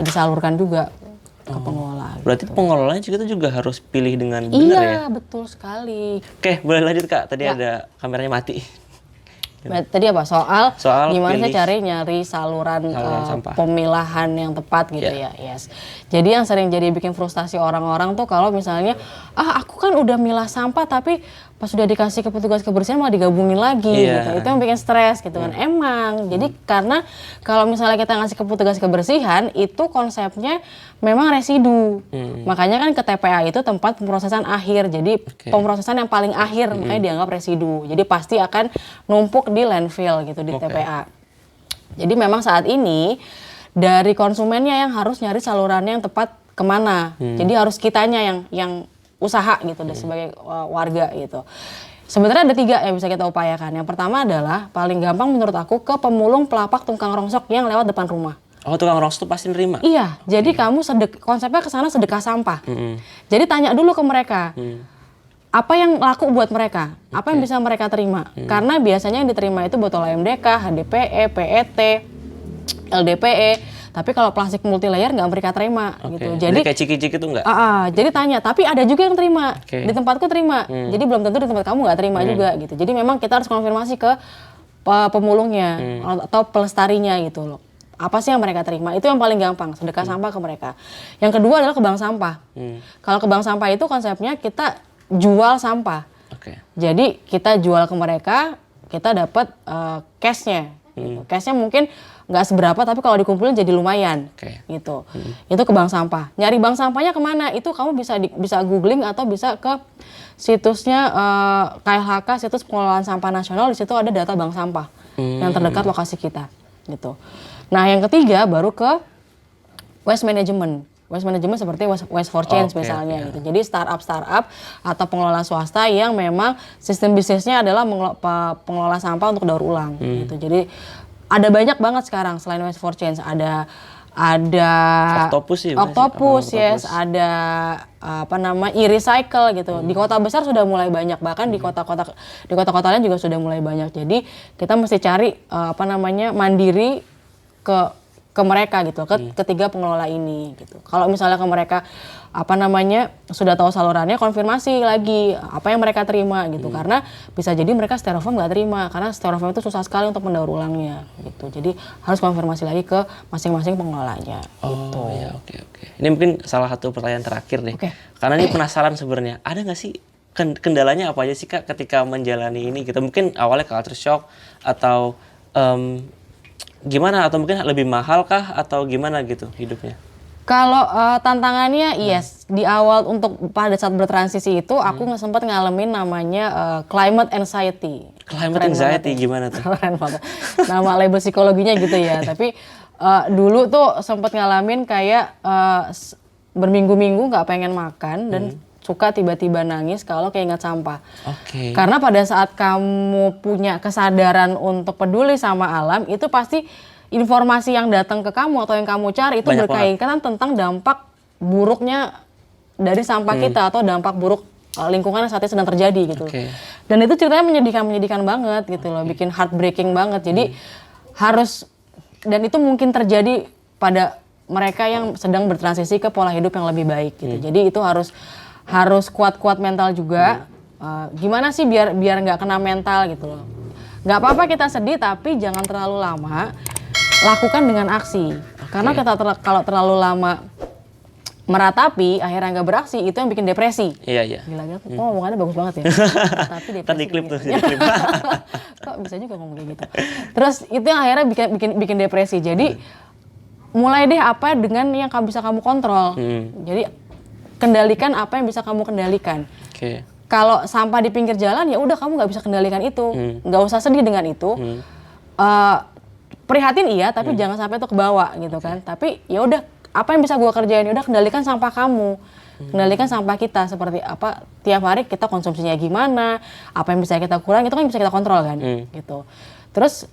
disalurkan juga ke pengelola. Berarti gitu. pengelolanya juga harus pilih dengan benar ya? Iya, betul sekali. Oke, boleh lanjut Kak. Tadi ada kameranya mati. Tadi apa? Soal gimana pilih saya nyari saluran sampah. pemilahan yang tepat gitu ya. Yes. Jadi yang sering jadi bikin frustasi orang-orang tuh kalau misalnya aku kan udah milah sampah tapi pas sudah dikasih ke petugas kebersihan malah digabungin lagi gitu. Itu yang bikin stres gitu kan. Emang. Jadi karena kalau misalnya kita ngasih ke petugas kebersihan itu konsepnya memang residu. Makanya kan ke TPA itu tempat pemrosesan akhir. Jadi pemrosesan yang paling akhir makanya dianggap residu. Jadi pasti akan numpuk di landfill gitu di TPA. Jadi memang saat ini dari konsumennya yang harus nyari salurannya yang tepat kemana. Jadi harus kitanya yang usaha gitu sebagai warga gitu. Sebenarnya ada 3 yang bisa kita upayakan. Yang pertama adalah paling gampang menurut aku ke pemulung pelapak tukang rongsok yang lewat depan rumah. Oh, tukang rongsok itu pasti nerima? Iya, jadi kamu konsepnya ke sana sedekah sampah. Jadi tanya dulu ke mereka. Apa yang laku buat mereka? Apa yang bisa mereka terima? Karena biasanya yang diterima itu botol AMDK, HDPE, PET, LDPE. Tapi kalau plastik multilayer nggak mereka terima gitu. Jadi kayak ciki-ciki itu nggak? Jadi tanya, tapi ada juga yang terima. Di tempatku terima. Jadi belum tentu di tempat kamu nggak terima juga gitu. Jadi memang kita harus konfirmasi ke pemulungnya atau pelestarinya gitu loh. Apa sih yang mereka terima? Itu yang paling gampang, sedekah sampah ke mereka. Yang kedua adalah ke bank sampah. Kalau ke bank sampah itu konsepnya kita jual sampah. Jadi kita jual ke mereka, kita dapat cashnya. Gitu. Cashnya mungkin nggak seberapa, tapi kalau dikumpulin jadi lumayan. Gitu. Itu ke bank sampah. Nyari bank sampahnya kemana? Itu kamu bisa googling atau bisa ke situsnya KLHK, situs pengelolaan sampah nasional. Di situ ada data bank sampah yang terdekat lokasi kita. Gitu. Nah, yang ketiga baru ke waste management. Waste management seperti Waste for Change misalnya gitu. Jadi startup atau pengelola swasta yang memang sistem bisnisnya adalah pengelola sampah untuk daur ulang gitu. Jadi ada banyak banget sekarang selain Waste for Change ada Octopus, yes, ada e-recycle gitu. Di kota besar sudah mulai banyak, bahkan di kota-kota lain juga sudah mulai banyak. Jadi kita mesti cari mandiri ke mereka gitu, ketiga pengelola ini gitu. Kalau misalnya ke mereka sudah tahu salurannya, konfirmasi lagi apa yang mereka terima gitu. Karena bisa jadi mereka styrofoam nggak terima karena styrofoam itu susah sekali untuk mendaur ulangnya gitu. Jadi harus konfirmasi lagi ke masing-masing pengelolanya. Gitu. Ya, oke. Ini mungkin salah satu pertanyaan terakhir nih. Karena ini penasaran sebenarnya. Ada nggak sih kendalanya apa aja sih Kak ketika menjalani ini gitu? Mungkin awalnya culture shock atau gimana, atau mungkin lebih mahal kah atau gimana gitu hidupnya? Kalau tantangannya yes, di awal pada saat bertransisi itu aku sempat ngalamin namanya climate anxiety. Climate anxiety gimana tuh? Keren banget. Nama label psikologinya gitu ya. Tapi dulu tuh sempat ngalamin kayak berminggu-minggu nggak pengen makan dan suka tiba-tiba nangis kalau keinget sampah. Karena pada saat kamu punya kesadaran untuk peduli sama alam, itu pasti informasi yang datang ke kamu atau yang kamu cari itu Banyak berkaitan tentang dampak buruknya dari sampah kita atau dampak buruk lingkungan yang saat ini sedang terjadi gitu. Dan itu ceritanya menyedihkan banget gitu loh, bikin heartbreaking banget. Jadi harus, dan itu mungkin terjadi pada mereka yang sedang bertransisi ke pola hidup yang lebih baik gitu. Jadi itu harus kuat-kuat mental juga. Gimana sih biar nggak kena mental gitu loh. Nggak apa-apa kita sedih, tapi jangan terlalu lama. Lakukan dengan aksi. Karena kita kalau terlalu lama meratapi, akhirnya nggak beraksi, itu yang bikin depresi. Iya. Gila, omongannya bagus banget ya. Tapi depresi. Kan di klip tuh, jadi klip. Kok bisa juga ngomong kayak gitu. Terus itu yang akhirnya bikin depresi. Jadi mulai deh apa dengan yang bisa kamu kontrol. Jadi kendalikan apa yang bisa kamu kendalikan. Kalau sampah di pinggir jalan, ya udah kamu nggak bisa kendalikan itu, nggak usah sedih dengan itu. Prihatin iya, tapi jangan sampai itu kebawa gitu kan. Tapi ya udah, apa yang bisa gue kerjain? Ya udah, kendalikan sampah kamu, kendalikan sampah kita seperti apa. Tiap hari kita konsumsinya gimana, apa yang bisa kita kurangi itu kan bisa kita kontrol kan, gitu. Terus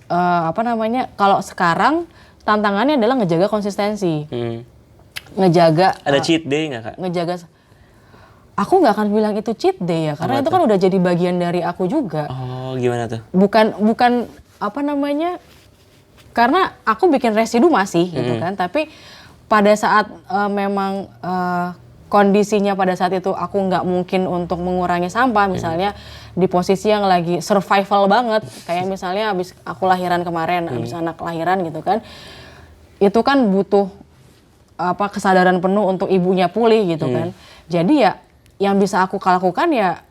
kalau sekarang tantangannya adalah ngejaga konsistensi, ngejaga. Ada cheat day nggak, Kak? Ngejaga. Aku nggak akan bilang itu cheat day ya, karena itu kan udah jadi bagian dari aku juga. Oh, gimana tuh? Bukan karena aku bikin residu masih gitu kan, tapi pada saat memang kondisinya pada saat itu aku nggak mungkin untuk mengurangi sampah, misalnya di posisi yang lagi survival banget, kayak misalnya habis aku lahiran kemarin, habis anak lahiran gitu kan, itu kan butuh kesadaran penuh untuk ibunya pulih gitu kan. Jadi ya yang bisa aku lakukan ya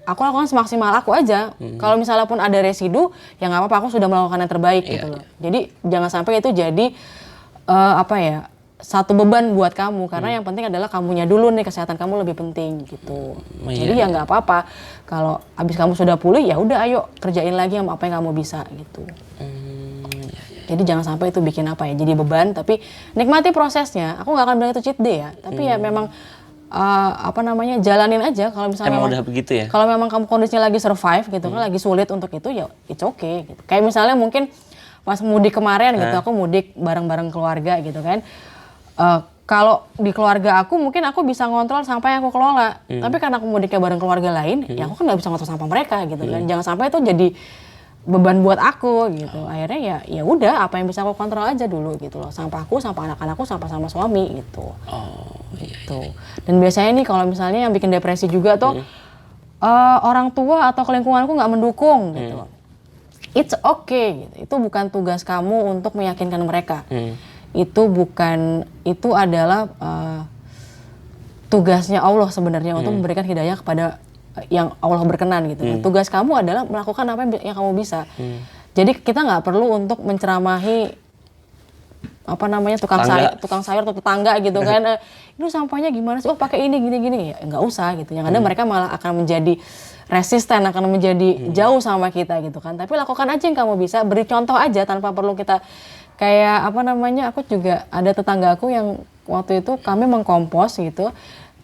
aku lakukan semaksimal aku aja. Kalau misalnya pun ada residu, ya nggak apa-apa, aku sudah melakukan yang terbaik gitu loh. Jadi jangan sampai itu jadi satu beban buat kamu, karena yang penting adalah kamunya dulu nih, kesehatan kamu lebih penting gitu. Jadi ya nggak apa-apa. Kalau abis kamu sudah pulih, ya udah ayo kerjain lagi apa yang kamu bisa gitu. Jadi jangan sampai itu bikin jadi beban, tapi nikmati prosesnya. Aku nggak akan bilang itu cheat day ya, tapi ya memang jalanin aja. Kalau misalnya emang udah begitu ya. Kalau memang kamu kondisinya lagi survive gitu kan, lagi sulit untuk itu, ya it's okay gitu. Kayak misalnya mungkin pas mudik kemarin gitu, aku mudik bareng-bareng keluarga gitu kan. Kalau di keluarga aku mungkin aku bisa ngontrol sampah yang aku kelola, tapi karena aku mudiknya bareng keluarga lain, ya aku kan nggak bisa ngontrol sampah mereka gitu kan. Jangan sampai itu jadi beban buat aku gitu. Akhirnya ya udah, apa yang bisa aku kontrol aja dulu gitu loh. Sampahku, sampah anak-anakku, sampah sama suami gitu. Gitu. Dan biasanya nih kalau misalnya yang bikin depresi juga tuh orang tua atau lingkunganku nggak mendukung gitu. It's okay gitu. Itu bukan tugas kamu untuk meyakinkan mereka. Itu adalah tugasnya Allah sebenarnya untuk memberikan hidayah kepada yang Allah berkenan gitu. Tugas kamu adalah melakukan apa yang kamu bisa. Jadi kita nggak perlu untuk menceramahi tukang sayur atau tetangga gitu kan. Ini sampahnya gimana sih? Oh pakai ini gini. Ya nggak usah gitu. Yang ada mereka malah akan menjadi resisten, akan menjadi jauh sama kita gitu kan. Tapi lakukan aja yang kamu bisa, beri contoh aja tanpa perlu kita kayak aku juga ada tetanggaku yang waktu itu kami mengkompos gitu.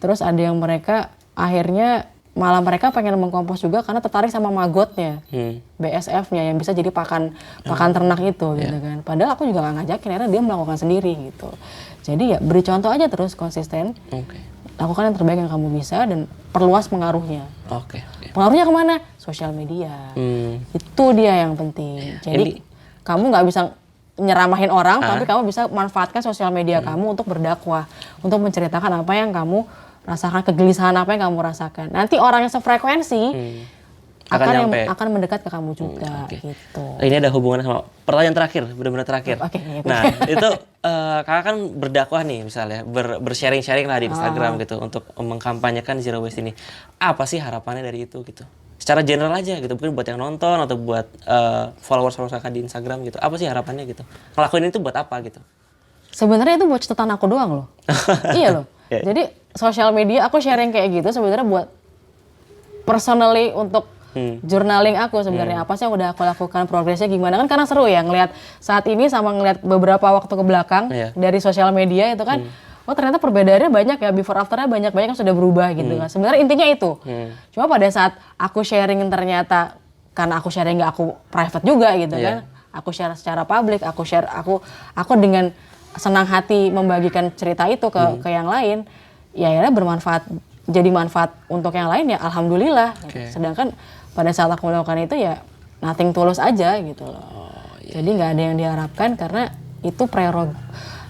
Terus ada yang mereka akhirnya malah mereka pengen mengkompos juga karena tertarik sama magotnya, BSF-nya yang bisa jadi pakan ternak itu gitu kan. Padahal aku juga nggak ngajakin, akhirnya dia melakukan sendiri gitu. Jadi ya beri contoh aja terus, konsisten. Lakukan yang terbaik yang kamu bisa dan perluas pengaruhnya. Pengaruhnya kemana? Sosial media. Itu dia yang penting. Jadi kamu nggak bisa nyeramahin orang, tapi kamu bisa manfaatkan sosial media kamu untuk berdakwah, untuk menceritakan apa yang kamu rasakan, kegelisahan apa yang kamu rasakan. Nanti orang yang sefrekuensi akan mendekat ke kamu juga gitu. Ini ada hubungan sama pertanyaan terakhir, benar-benar terakhir. Nah, itu kakak kan berdakwah nih misalnya, bersharing-sharing lah di Instagram gitu untuk mengkampanyekan zero waste ini. Apa sih harapannya dari itu gitu? Secara general aja gitu, mungkin buat yang nonton atau buat followers kakak di Instagram gitu. Apa sih harapannya gitu? Ngelakuin itu buat apa gitu? Sebenarnya itu buat catatan aku doang loh. Iya loh. Jadi sosial media aku sharing kayak gitu sebenarnya buat personally untuk journaling aku sebenarnya. Apa sih yang udah aku lakukan, progresnya gimana, kan karena seru ya ngelihat saat ini sama ngelihat beberapa waktu ke belakang dari sosial media itu kan. Oh ternyata perbedaannya banyak ya, before afternya banyak yang sudah berubah gitu kan. Sebenarnya intinya itu. Cuma pada saat aku sharing ternyata, karena aku sharing nggak aku private juga gitu kan. aku share secara publik, aku dengan senang hati membagikan cerita itu ke yang lain, ya akhirnya bermanfaat, jadi manfaat untuk yang lain ya alhamdulillah. Sedangkan pada saat aku melakukan itu ya nothing tulus aja gitu loh. Jadi nggak ada yang diharapkan karena itu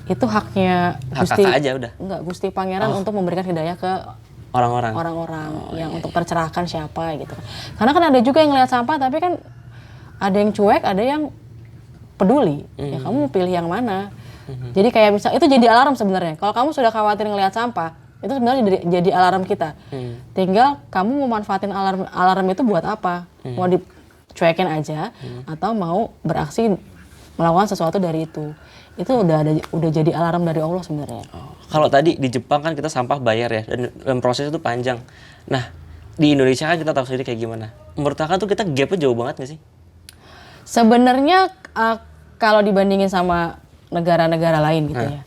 itu haknya Gusti aja udah. Enggak, Gusti Pangeran untuk memberikan hidayah ke orang-orang yang untuk tercerahkan siapa gitu. Karena kan ada juga yang ngelihat sampah tapi kan ada yang cuek, ada yang peduli. Ya kamu pilih yang mana. Jadi kayak misal itu jadi alarm sebenarnya. Kalau kamu sudah khawatir ngelihat sampah, itu sebenarnya jadi alarm kita. Tinggal kamu mau manfaatin alarm itu buat apa? Mau dicuekin aja atau mau beraksi melakukan sesuatu dari itu. Itu udah jadi alarm dari Allah sebenarnya. Kalau tadi di Jepang kan kita sampah bayar ya, dan proses itu panjang. Nah, di Indonesia kan kita tahu sendiri kayak gimana. Menurut kakak tuh kita gapnya jauh banget nggak sih? Sebenarnya kalau dibandingin sama negara-negara lain gitu ya,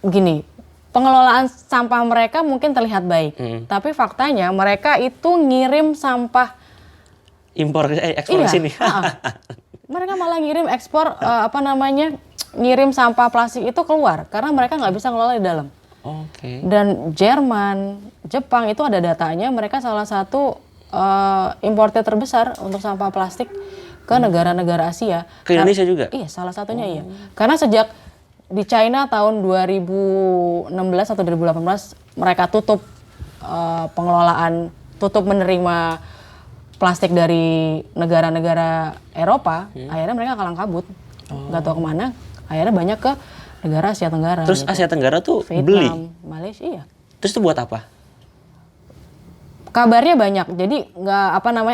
gini, pengelolaan sampah mereka mungkin terlihat baik, tapi faktanya mereka itu ngirim sampah ekspor ke sini. Mereka malah ngirim ekspor ngirim sampah plastik itu keluar karena mereka nggak bisa ngelola di dalam. Dan Jerman, Jepang itu ada datanya, mereka salah satu importer terbesar untuk sampah plastik ke negara-negara Asia. Ke Indonesia juga? Iya, salah satunya iya. Karena sejak di China tahun 2016 atau 2018 mereka tutup pengelolaan, tutup menerima plastik dari negara-negara Eropa, akhirnya mereka kalang kabut, nggak tahu kemana. Akhirnya banyak ke negara Asia Tenggara. Terus gitu. Asia Tenggara tuh Vietnam, Malaysia, iya. Terus itu buat apa? Kabarnya banyak, jadi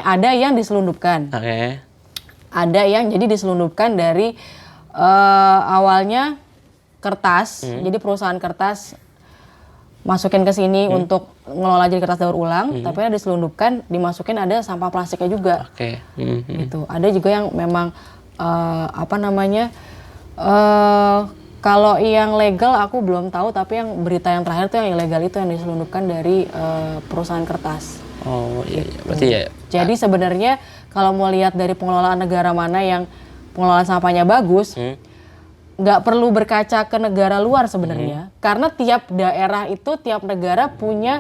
ada yang diselundupkan. Ada yang jadi diselundupkan dari awalnya kertas, jadi perusahaan kertas masukin ke sini untuk ngelola jadi kertas daur ulang, tapi ada diselundupkan, dimasukin ada sampah plastiknya juga. Gitu. Ada juga yang memang kalau yang legal aku belum tahu, tapi yang berita yang terakhir tuh yang ilegal itu yang diselundupkan dari perusahaan kertas. Berarti ya. Jadi sebenarnya kalau mau lihat dari pengelolaan negara mana yang pengelolaan sampahnya bagus, nggak perlu berkaca ke negara luar sebenarnya, karena tiap daerah itu, tiap negara punya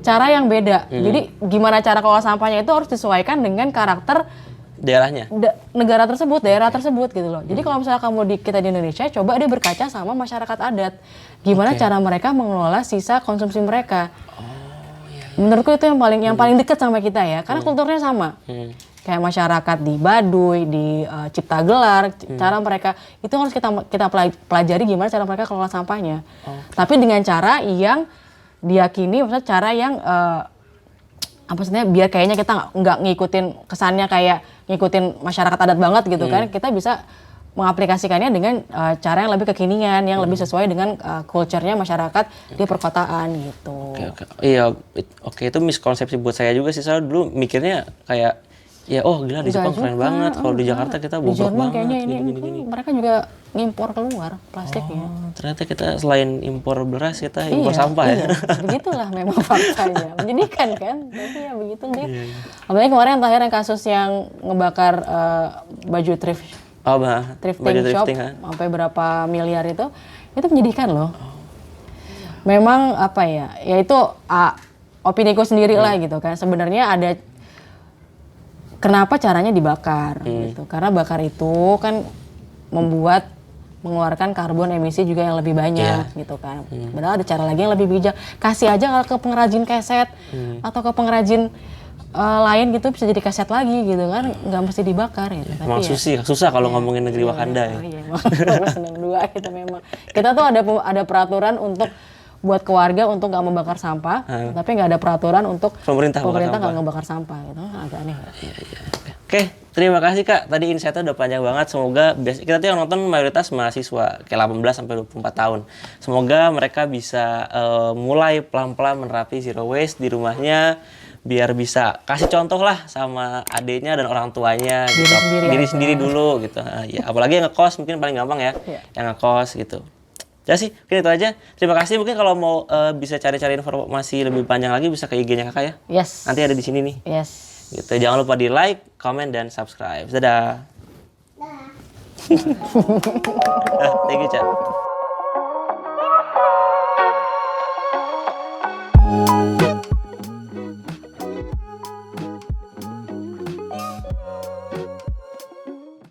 cara yang beda. Jadi gimana cara kelola sampahnya itu harus disesuaikan dengan karakter daerahnya, negara tersebut, daerah tersebut gitu loh. Jadi kalau misalnya kita di Indonesia, coba dia berkaca sama masyarakat adat, gimana cara mereka mengelola sisa konsumsi mereka. Menurutku itu yang paling dekat sama kita ya, karena kulturnya sama. Kayak masyarakat di Baduy, di Ciptagelar, cara mereka itu harus kita pelajari gimana cara mereka kelola sampahnya. Tapi dengan cara yang diyakini, maksudnya cara yang biar kayaknya kita nggak ngikutin kesannya kayak ngikutin masyarakat adat banget gitu kan. Kita bisa mengaplikasikannya dengan cara yang lebih kekinian, yang lebih sesuai dengan culture-nya masyarakat di perkotaan gitu. Oke, itu miskonsepsi buat saya juga sih. Saya dulu mikirnya kayak gila di Jepang keren banget. Kalau di Jakarta kita bobrok banget. Kayaknya ini mereka juga ngimpor keluar plastiknya. Ternyata kita selain impor beras, kita impor sampah ya. Begitulah memang faktanya. Menyedihkan kan? Tapi ya begitu deh. Apalagi kemarin terakhir yang kasus yang ngebakar baju thrifting shop sampai berapa miliar itu menyedihkan loh. Memang itu opiniku sendiri lah gitu kan. Sebenarnya ada kenapa caranya dibakar gitu. Karena bakar itu kan mengeluarkan karbon emisi juga yang lebih banyak gitu kan. Padahal ada cara lagi yang lebih bijak. Kasih aja ke pengrajin keset atau ke pengrajin lain gitu, bisa jadi kaset lagi gitu kan, nggak mesti dibakar gitu. Emang susah kalau ngomongin negeri Wakanda ya. Senang dua kita memang. Kita tuh ada peraturan untuk buat keluarga untuk nggak membakar sampah, tapi nggak ada peraturan untuk pemerintah nggak ngebakar sampah gitu. Agak aneh. Oke, terima kasih Kak. Tadi insight-nya udah panjang banget. Semoga kita tuh yang nonton mayoritas mahasiswa kayak 18 sampai 24 tahun. Semoga mereka bisa mulai pelan-pelan menerapi zero waste di rumahnya, biar bisa kasih contoh lah sama adiknya dan orang tuanya gitu. Diri sendiri dulu gitu. Apalagi yang ngekos mungkin paling gampang ya. Yang ngekos gitu. Ya sih, mungkin itu aja. Terima kasih. Mungkin kalau mau bisa cari-cari informasi lebih panjang lagi bisa ke IG-nya Kakak ya. Yes. Nanti ada di sini nih. Yes. Gitu. Jangan lupa di like, comment, dan subscribe. Dadah. Thank you, Ca.